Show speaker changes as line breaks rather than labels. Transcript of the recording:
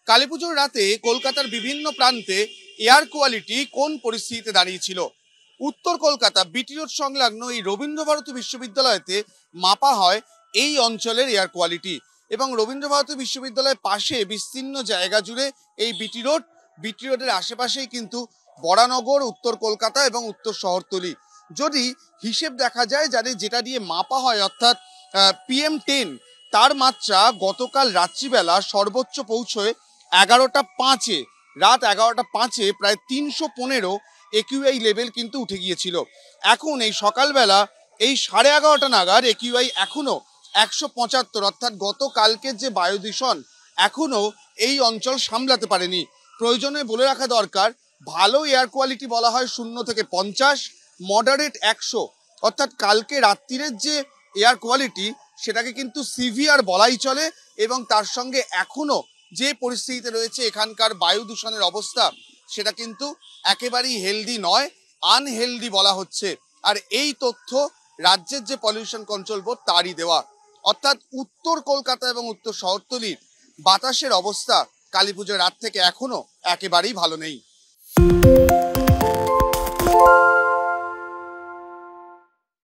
কালীপুজোর রাতে কলকাতার বিভিন্ন প্রান্তে এয়ার কোয়ালিটি কোন পরিস্থিতিতে দাঁড়িয়েছিল? উত্তর কলকাতা বিটি রোড সংলগ্ন এই রবীন্দ্রভারতী বিশ্ববিদ্যালয়তে মাপা হয় এই অঞ্চলের এয়ার কোয়ালিটি। এবং রবীন্দ্রভারতী বিশ্ববিদ্যালয়ের পাশে বিস্তীর্ণ জায়গা জুড়ে এই বিটি রোডের আশেপাশেই কিন্তু বরানগর, উত্তর কলকাতা এবং উত্তর শহরতলি। যদি হিসেব দেখা যায় যেটা দিয়ে মাপা হয়, অর্থাৎ PM10, তার মাত্রা গতকাল রাত্রিবেলা সর্বোচ্চ পৌঁছয় 11:05-এ। রাত 11:05-এ প্রায় 315 AQI লেভেল কিন্তু উঠে গিয়েছিল। এখন এই সকালবেলা এই 11:30 নাগাদ AQI এখনো 175, অর্থাৎ গতকালকের যে বায়ু দূষণ এখনো এই অঞ্চল সামলাতে পারেনি। প্রয়োজনে বলে রাখা দরকার, ভালো এয়ার কোয়ালিটি বলা হয় 0 থেকে 50, মডারেট 100, অর্থাৎ কালকে রাত্রিরের যে এয়ার কোয়ালিটি সেটাকে কিন্তু সিভিয়ার বলাই চলে। এবং তার সঙ্গে এখনো যে পরিস্থিতিতে রয়েছে এখানকার বায়ু দূষণের অবস্থা, সেটা কিন্তু একেবারেই হেলদি নয়, আনহেলদি বলা হচ্ছে। আর এই তথ্য রাজ্যের যে পলিউশন কন্ট্রোল বোর্ড তারই দেওয়া। অর্থাৎ উত্তর কলকাতা এবং উত্তর শহরতলির বাতাসের অবস্থা কালীপুজোর রাত থেকে এখনো একেবারেই ভালো নেই।